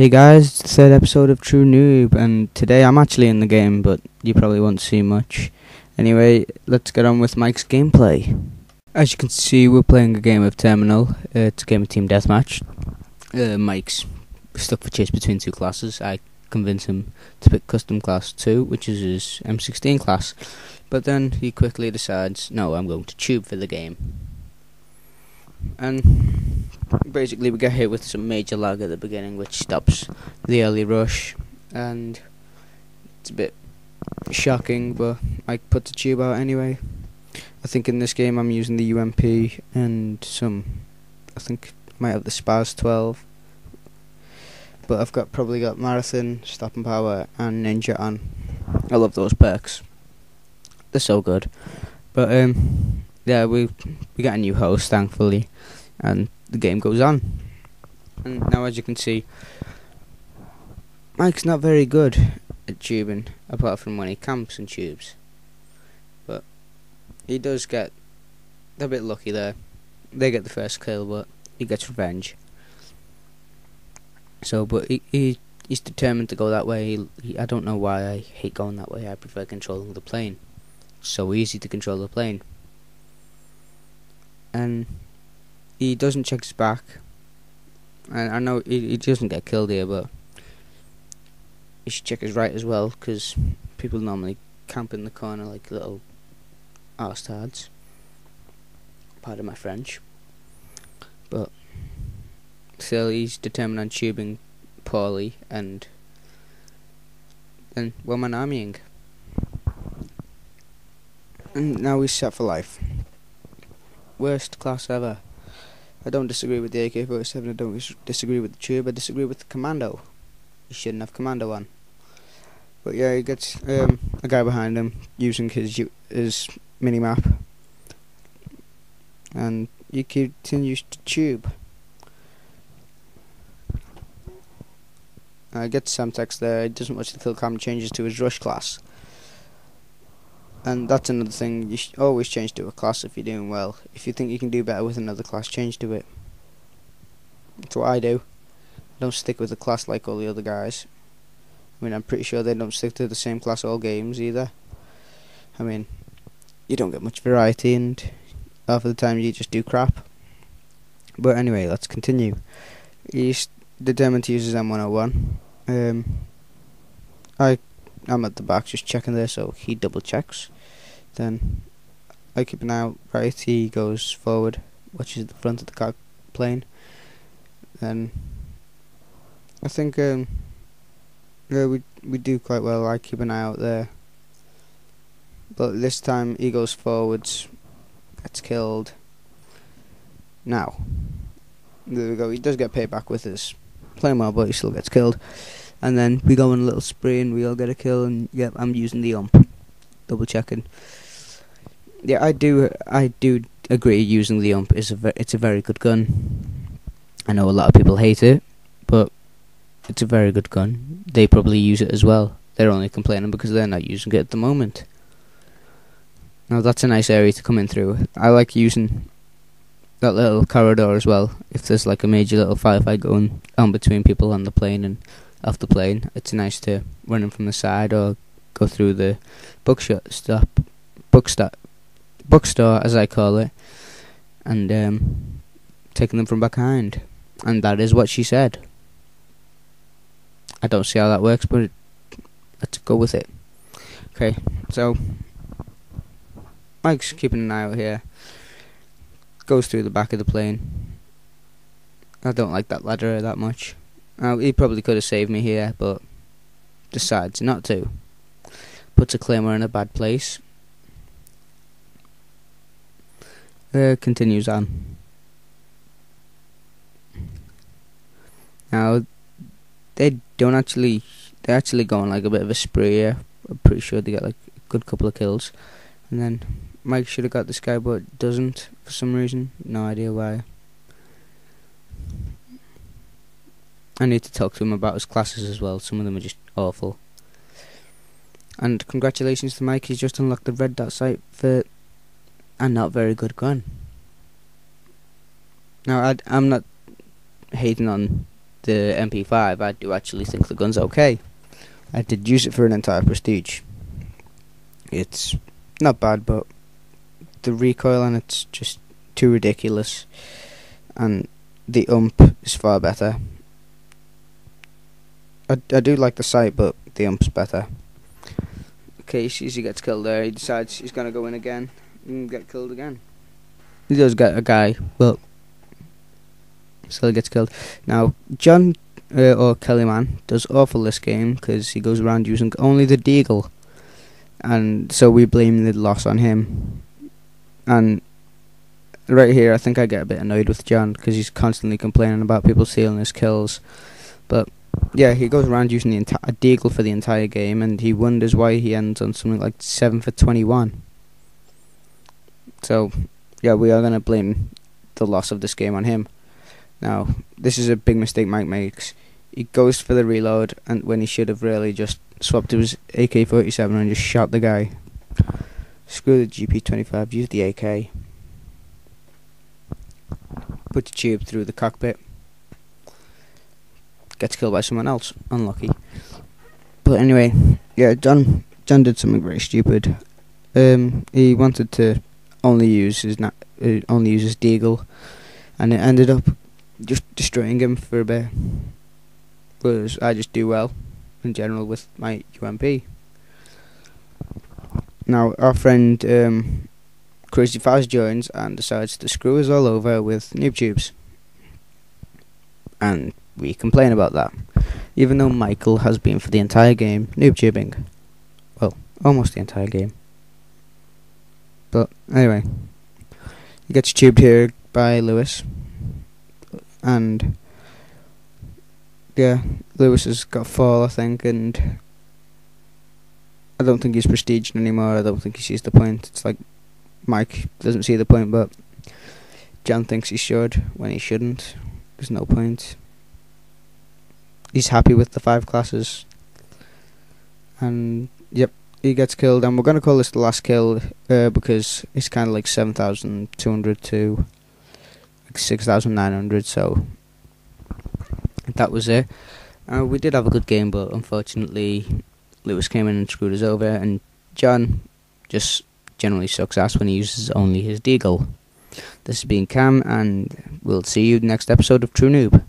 Hey guys, it's the third episode of True Noob, and today I'm actually in the game, but you probably won't see much. Anyway, let's get on with Mike's gameplay. As you can see, we're playing a game of Terminal. It's a game of Team Deathmatch. Mike's stuck for chase between two classes. I convince him to pick Custom Class 2, which is his M16 class, but then he quickly decides, no, I'm going to Tube for the game. And basically we get hit with some major lag at the beginning, which stops the early rush, and it's a bit shocking, but I put the tube out anyway. I think in this game I'm using the UMP and I think might have the Spaz 12, but I've probably got Marathon, Stopping Power and Ninja on. I love those perks, they're so good. But yeah, we got a new host, thankfully, and the game goes on. And now, as you can see, Mike's not very good at tubing, apart from when he camps and tubes. But he does get a bit lucky there. They get the first kill, but he gets revenge. So, but he's determined to go that way. I don't know why I hate going that way. I prefer controlling the plane. It's so easy to control the plane. And he doesn't check his back, and I know he doesn't get killed here, but he should check his right as well, because people normally camp in the corner like little arstards. Pardon my French. But still, he's determined on tubing poorly, and one-man armying. And now he's set for life. Worst class ever. I don't disagree with the AK-47, I don't disagree with the tube, I disagree with the commando. He shouldn't have commando on. But yeah, he gets a guy behind him using his mini-map, and he continues to tube. Gets Semtex there. He doesn't watch the kill cam, changes to his rush class. And that's another thing, you should always change to a class if you're doing well. If you think you can do better with another class, change to it. That's what I do. I don't stick with a class like all the other guys. I mean, I'm pretty sure they don't stick to the same class all games either. I mean, you don't get much variety, and half of the time you just do crap. But anyway, let's continue. He's determined to use his M101. I'm at the back just checking there, so he double checks. Then I keep an eye out right, he goes forward, watches the front of the car plane. Then I think yeah, we do quite well. I keep an eye out there. But this time he goes forwards, gets killed. Now, there we go, he does get payback with his plane well, but he still gets killed. And then we go on a little spree and we all get a kill, and yep, I'm using the ump. Double checking. Yeah, I do agree using the ump it's a very good gun. I know a lot of people hate it, but it's a very good gun. They probably use it as well. They're only complaining because they're not using it at the moment. Now that's a nice area to come in through. I like using that little corridor as well. If there's like a major little firefight going on between people on the plane and off the plane, it's nice to run in from the side or go through the bookstore as I call it, and taking them from behind. And that is what she said. I don't see how that works, but let's go with it. Okay, so Mike's keeping an eye out here, goes through the back of the plane. I don't like that ladder that much. He probably could have saved me here, but decides not to. Puts a claymore in a bad place. Continues on. Now, they're actually going like a bit of a spree here. I'm pretty sure they get like a good couple of kills. And then Mike should have got this guy, but doesn't for some reason. No idea why. I need to talk to him about his classes as well. Some of them are just awful. And congratulations to Mike, he's just unlocked the red dot sight for a not very good gun. Now, I'm not hating on the MP5, I do actually think the gun's okay. I did use it for an entire prestige. It's not bad, but the recoil on it's just too ridiculous, and the is far better. I do like the sight, but the ump's better. Okay, he sees he gets killed there. He decides he's gonna go in again and get killed again. He does get a guy, but still gets killed. Now, John or Kellyman does awful this game because he goes around using only the deagle, and so we blame the loss on him. And right here, I think I get a bit annoyed with John because he's constantly complaining about people stealing his kills. But yeah, he goes around using a deagle for the entire game, and he wonders why he ends on something like 7 for 21. So yeah, we are going to blame the loss of this game on him. Now, this is a big mistake Mike makes. He goes for the reload, and when he should have really just swapped to his AK-47 and just shot the guy. Screw the GP25, use the AK. Put the tube through the cockpit. Gets killed by someone else. Unlucky. But anyway, yeah, John did something very stupid. He wanted to only use his deagle, and it ended up just destroying him for a bit. Whereas I just do well in general with my UMP. Now our friend Crazy Faz joins and decides to screw us all over with noob tubes, and we complain about that, even though Michael has been for the entire game noob tubing. Well, almost the entire game. But anyway, he gets tubed here by Lewis, and yeah, Lewis has got fall, I think, and I don't think he's prestiged anymore. I don't think he sees the point. It's like Mike doesn't see the point, but John thinks he should when he shouldn't. There's no point. He's happy with the 5 classes, and yep, he gets killed. And we're going to call this the last kill because it's kind of like 7,200 to like 6,900, so that was it. We did have a good game, but unfortunately Lewis came in and screwed us over, and John just generally sucks ass when he uses only his deagle. This has been Cam, and we'll see you next episode of True Noob.